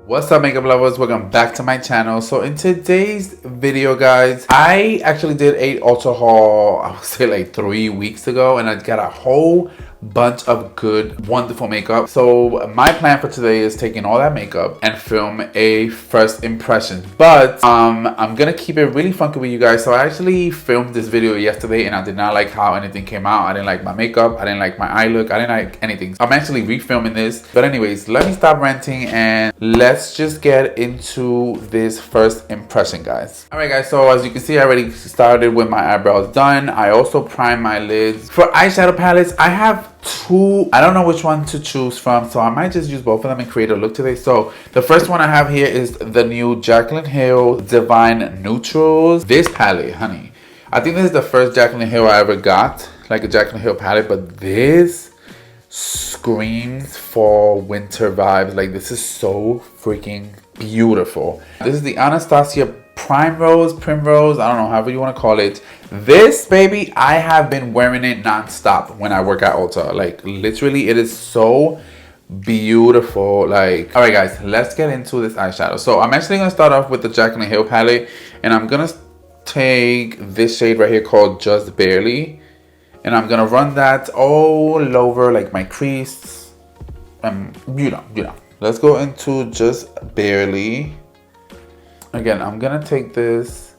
What's up, makeup lovers? Welcome back to my channel. So in today's video, guys, I actually did a Ulta haul, I would say like 3 weeks ago, and I got a whole bunch of good, wonderful makeup. So my plan for today is taking all that makeup and film a first impression, but I'm gonna keep it really funky with you guys. So I actually filmed this video yesterday and I did not like how anything came out. I didn't like my makeup, I didn't like my eye look, I didn't like anything. So I'm actually refilming this. But anyways, let me stop ranting and let's just get into this first impression, guys. All right, guys, so as you can see, I already started with my eyebrows done. I also primed my lids. For eyeshadow palettes, I have two. I don't know which one to choose from, so I might just use both of them and create a look today. So the first one I have here is the new Jaclyn Hill Divine Neutrals. This palette, honey, I think this is the first Jaclyn Hill I ever got, like a Jaclyn Hill palette, but this screams fall winter vibes. Like, this is so freaking beautiful. This is the Anastasia Primrose, I don't know, however you want to call it. This baby, I have been wearing it non-stop when I work at Ulta. Like, literally, it is so beautiful. Like, all right, guys, let's get into this eyeshadow. So I'm actually gonna start off with the Jaclyn Hill palette, and I'm gonna take this shade right here called Just Barely, and I'm gonna run that all over like my crease. You know. Let's go into Just Barely. Again, I'm gonna take this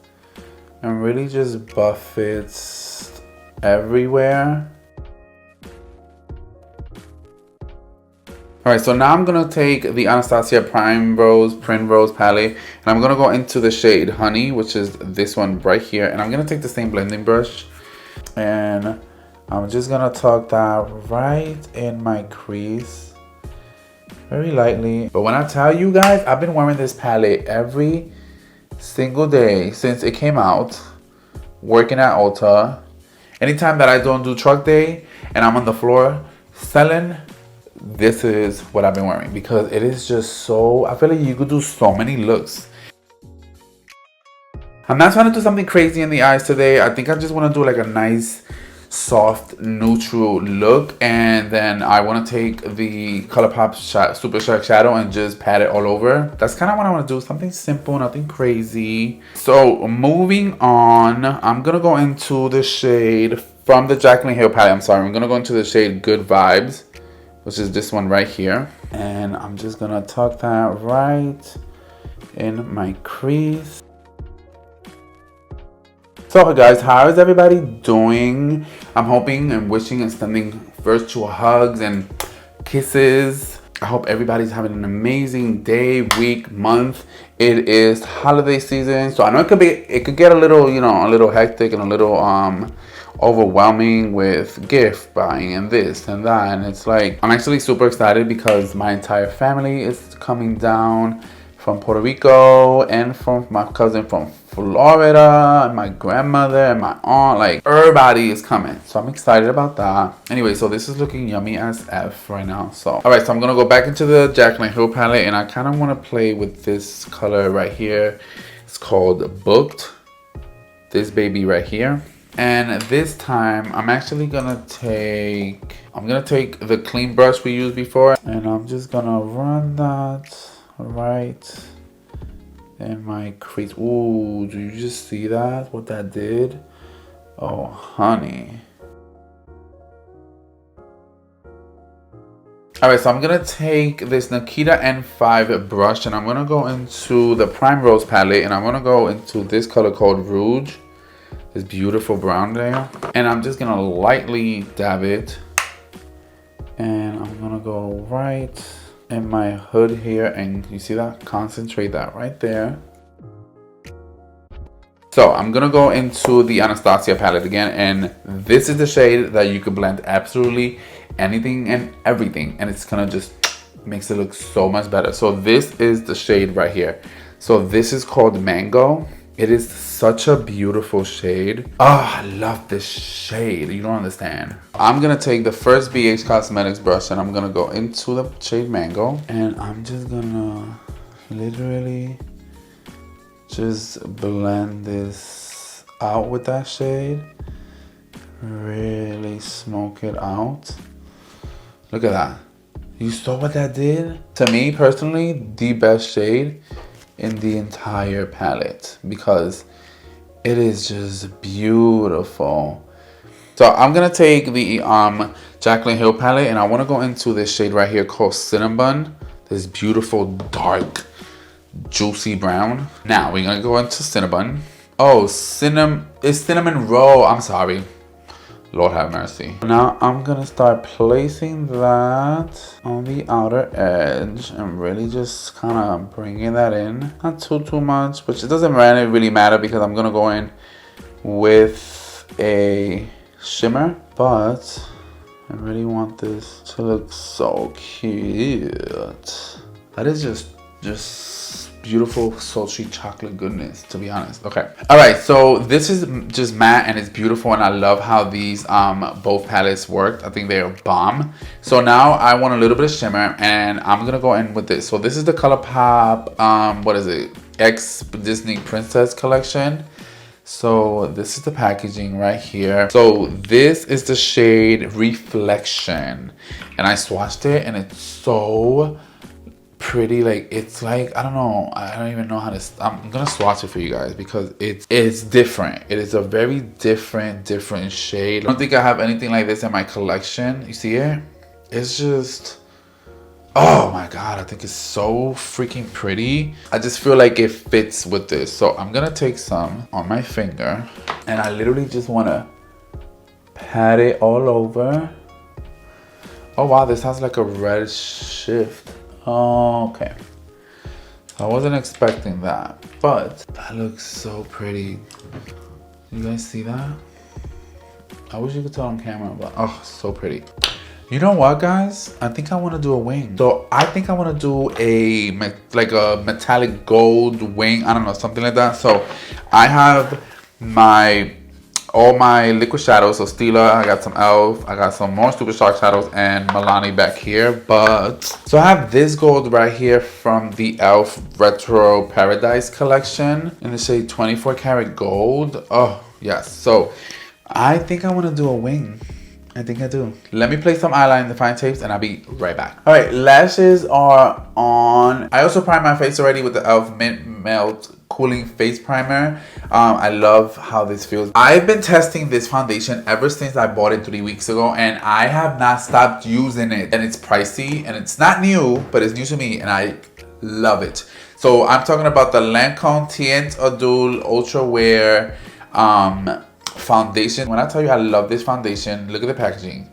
and really just buff it everywhere. All right, so now I'm gonna take the Anastasia Primrose palette, and I'm gonna go into the shade Honey, which is this one right here. And I'm gonna take the same blending brush, and I'm just gonna tuck that right in my crease, very lightly. But when I tell you guys, I've been wearing this palette every single day since it came out, working at Ulta. Anytime that I don't do truck day and I'm on the floor selling, this is what I've been wearing, because it is just so, I feel like you could do so many looks. I'm not trying to do something crazy in the eyes today. I think I just want to do like a nice soft neutral look, and then I want to take the ColourPop Super Shark Shadow and just pat it all over. That's kind of what I want to do, something simple, nothing crazy. So moving on, I'm gonna go into the shade from the Jaclyn Hill palette. I'm gonna go into the shade Good Vibes, which is this one right here, and I'm just gonna tuck that right in my crease. So guys, how is everybody doing? I'm hoping and wishing and sending virtual hugs and kisses. I hope everybody's having an amazing day, week, month. It is holiday season, so I know it could get a little, you know, a little hectic and a little overwhelming with gift buying and this and that. And it's like, I'm actually super excited because my entire family is coming down from Puerto Rico, and from my cousin from Florida, and my grandmother and my aunt. Like, everybody is coming, so I'm excited about that. Anyway, so this is looking yummy as F right now. So all right, so I'm gonna go back into the Jaclyn Hill palette, and I kind of want to play with this color right here. It's called Booked, this baby right here. And this time I'm actually gonna take the clean brush we used before, and I'm just gonna run that right in my crease. Ooh, do you just see that? What that did? Oh, honey. All right, so I'm gonna take this Nikita N5 brush, and I'm gonna go into the Primrose palette, and I'm gonna go into this color called Rouge, this beautiful brown there, and I'm just gonna lightly dab it, and I'm gonna go right in my hood here, and you see that? Concentrate that right there. So I'm gonna go into the Anastasia palette again, and this is the shade that you could blend absolutely anything and everything, and it's gonna just makes it look so much better. So this is the shade right here. So this is called Mango. It is such a beautiful shade. Oh, I love this shade. You don't understand. I'm gonna take the first BH Cosmetics brush, and I'm gonna go into the shade Mango, and I'm just gonna literally just blend this out with that shade. Really smoke it out. Look at that. You saw what that did? To me personally, the best shade in the entire palette because it is just beautiful. So I'm gonna take the Jaclyn Hill palette and I want to go into this shade right here called Cinnabon. This beautiful dark juicy brown. Now we're gonna go into Cinnabon. Oh, it's cinnamon roll. I'm sorry. Lord have mercy. Now I'm gonna start placing that on the outer edge and really just kind of bringing that in. Not too much, which it doesn't really matter because I'm gonna go in with a shimmer, but I really want this to look so cute. That is just beautiful sultry chocolate goodness, to be honest. Okay, all right, so this is just matte and it's beautiful and I love how these both palettes worked. I think they're bomb. So now I want a little bit of shimmer and I'm gonna go in with this. So this is the ColourPop what is it, X Disney Princess collection. So this is the packaging right here. So this is the shade Reflection and I swatched it and it's so pretty. Like it's like, I don't even know how to, I'm gonna swatch it for you guys because it's different. It is a very different shade. I don't think I have anything like this in my collection. You see it? It's just, oh my god, I think it's so freaking pretty. I just feel like it fits with this. So I'm gonna take some on my finger and I literally just want to pat it all over. Oh wow, this has like a red shift. Okay, so I wasn't expecting that, but that looks so pretty. You guys see that? I wish you could tell on camera, but oh, so pretty. You know what, guys? I think I want to do a wing. So I think I want to do a metallic gold wing. I don't know, something like that. So I have all my liquid shadows. So Stila, I got some e.l.f. I got some more Super Shock shadows and Milani back here. But so I have this gold right here from the e.l.f. Retro Paradise collection in the shade 24 karat gold. Oh yes. So I think I want to do a wing. I think I do. Let me place some eyeliner in the fine tapes and I'll be right back. All right, lashes are on. I also primed my face already with the e.l.f. Mint Melt Cooling Face Primer. I love how this feels. I've been testing this foundation ever since I bought it 3 weeks ago and I have not stopped using it. And it's pricey and it's not new, but it's new to me and I love it. So I'm talking about the Lancome Teint Adul Ultra Wear foundation. When I tell you I love this foundation, look at the packaging.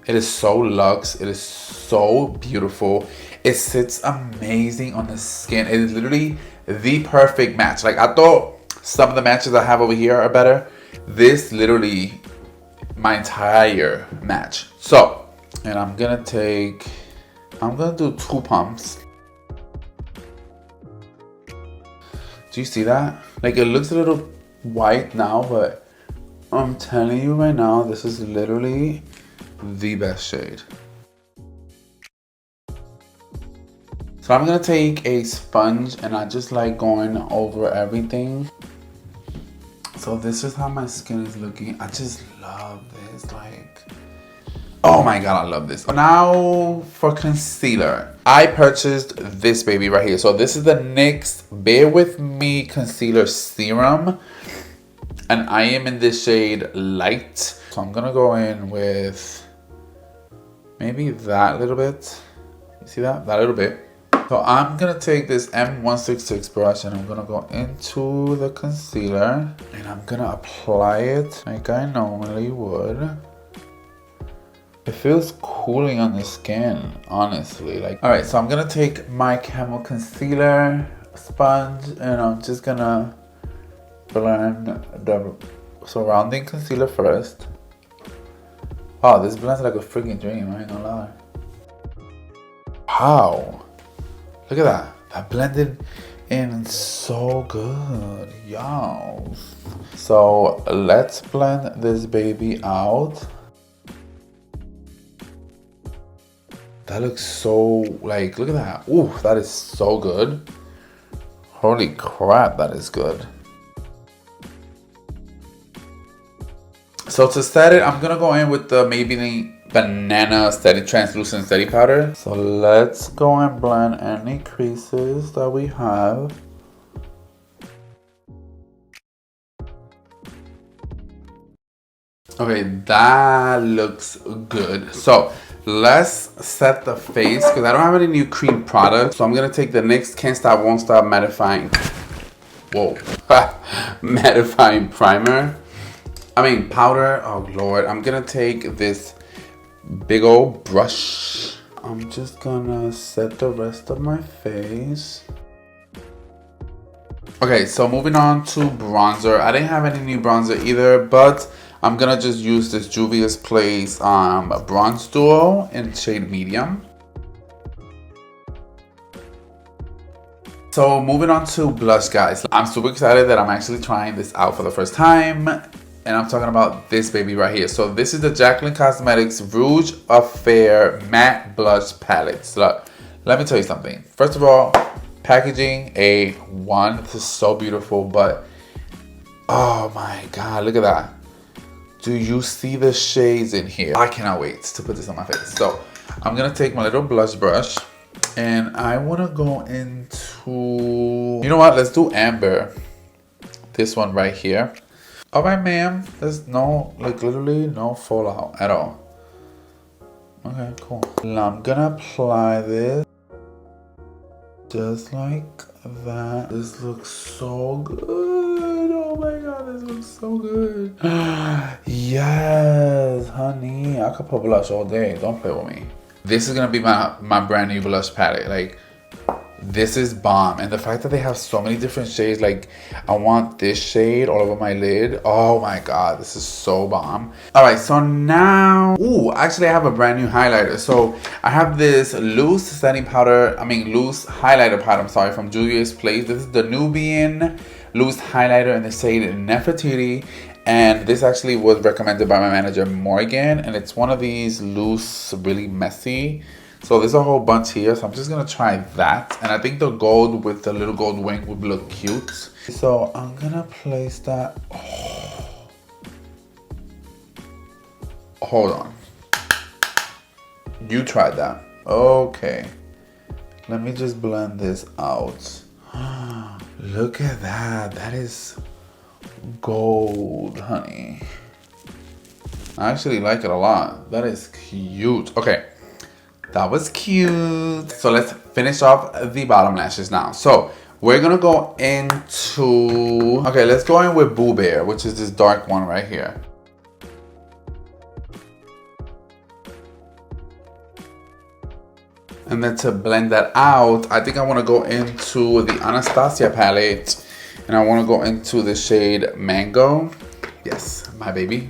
It is so luxe. It is so beautiful. It sits amazing on the skin. It is literally the perfect match. Like I thought some of the matches I have over here are better. This literally my entire match. So, and I'm gonna do 2 pumps. Do you see that? Like it looks a little white now, but I'm telling you right now, this is literally the best shade. So I'm gonna take a sponge and I just like going over everything. So this is how my skin is looking. I just love this, like, oh my god, I love this. Now for concealer. I purchased this baby right here. So this is the NYX Bear With Me Concealer Serum. And I am in this shade Light. So I'm gonna go in with maybe that little bit. You see that? That little bit. So I'm gonna take this M166 brush and I'm gonna go into the concealer and I'm gonna apply it like I normally would. It feels cooling on the skin, honestly. Like, all right, so I'm gonna take my Camel Concealer sponge and I'm just gonna blend the surrounding concealer first. Wow, this blends like a freaking dream, I ain't gonna lie. Wow. Look at that. That blended in so good. Y'all. So let's blend this baby out. That looks so, like, look at that. Ooh, that is so good. Holy crap, that is good. So to set it, I'm gonna go in with the Maybelline Banana Steady Translucent Steady Powder. So let's go and blend any creases that we have. Okay, that looks good. So let's set the face because I don't have any new cream products. So I'm gonna take the NYX Can't Stop Won't Stop mattifying, mattifying primer. Powder. Oh Lord, I'm gonna take this big old brush. I'm just gonna set the rest of my face. Okay, so moving on to bronzer. I didn't have any new bronzer either, but I'm gonna just use this Juvia's Place Bronze Duo in shade medium. So moving on to blush, guys. I'm super excited that I'm actually trying this out for the first time. And I'm talking about this baby right here. So this is the Jaclyn Cosmetics Rouge Affair Matte Blush Palette. So look, let me tell you something. First of all, packaging A1. This is so beautiful, but oh my God, look at that. Do you see the shades in here? I cannot wait to put this on my face. So I'm gonna take my little blush brush and I wanna go into, you know what? Let's do Amber. This one right here. All right, ma'am. There's no, like literally no fallout at all. Okay, cool. Now I'm gonna apply this just like that. This looks so good. Oh my God, this looks so good. Yes, honey. I could put blush all day. Don't play with me. This is gonna be my brand new blush palette. Like, this is bomb. And the fact that they have so many different shades, like I want this shade all over my lid. Oh my God, this is so bomb. All right, so now, ooh, actually I have a brand new highlighter. So I have this loose setting powder, loose highlighter powder, I'm sorry, from Juvia's Place. This is the Nubian loose highlighter in the shade Nefertiti. And this actually was recommended by my manager, Morgan. And it's one of these loose, really messy. So there's a whole bunch here, so I'm just gonna try that. And I think the gold with the little gold wing would look cute. So I'm gonna place that. Oh. Hold on. You tried that. Okay. Let me just blend this out. Look at that. That is gold, honey. I actually like it a lot. That is cute. Okay. That was cute. So let's finish off the bottom lashes now. So we're gonna go into, okay, let's go in with Boo Bear, which is this dark one right here. And then to blend that out, I think I wanna go into the Anastasia palette and I wanna go into the shade Mango. Yes, my baby.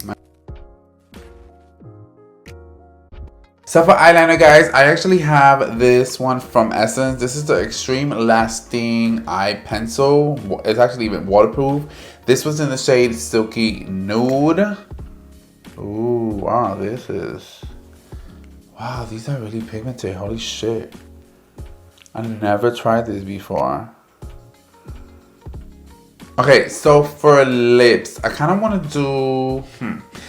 So for eyeliner, guys, I actually have this one from Essence. This is the Extreme Lasting Eye Pencil. It's actually even waterproof. This was in the shade Silky Nude. Ooh, wow, this is... Wow, these are really pigmented. Holy shit. I never tried this before. Okay, so for lips, I kind of want to do...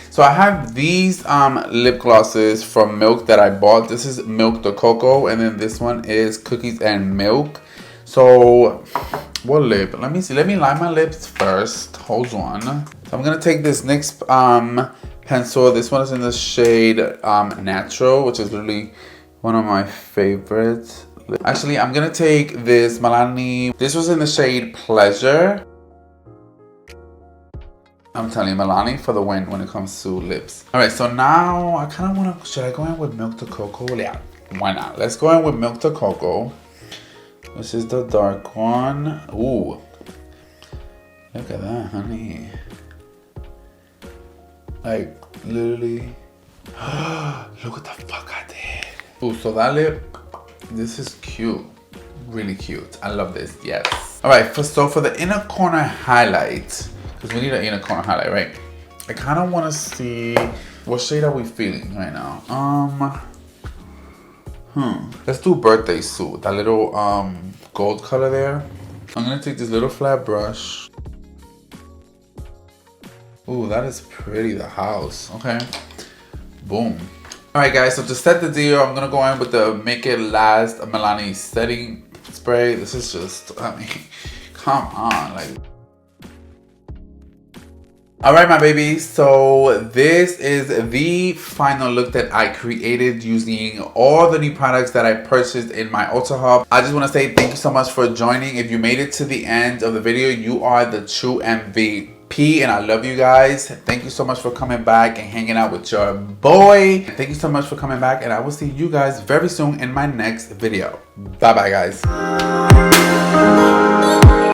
So I have these lip glosses from Milk that I bought. This is Milk the Cocoa, and then this one is Cookies and Milk. So, what lip? Let me see. Let me line my lips first. Hold on. So I'm gonna take this NYX pencil. This one is in the shade Natural, which is literally one of my favorites. Actually, I'm gonna take this Milani. This was in the shade Pleasure. I'm telling you, Milani for the win when it comes to lips. All right, so now I kind of want to, should I go in with Milk the Cocoa? Yeah, why not? Let's go in with Milk the Cocoa. This is the dark one. Ooh, look at that, honey. Like, literally. Look what the fuck I did. Ooh, so that lip, this is cute. Really cute. I love this, yes. All right, so for the inner corner highlight, because we need an inner corner highlight, right? I kind of want to see, what shade are we feeling right now? Let's do Birthday Suit, that little gold color there. I'm going to take this little flat brush. Ooh, that is pretty, the house. Okay, boom. Alright guys, so to set the deal, I'm gonna go in with the Make It Last Milani setting spray. This is just, I mean, come on, like. Alright my babies, so this is the final look that I created using all the new products that I purchased in my Ulta haul. I just want to say thank you so much for joining. If you made it to the end of the video, you are the true MVP and I love you guys. Thank you so much for coming back and hanging out with your boy. Thank you so much for coming back and I will see you guys very soon in my next video. Bye bye guys.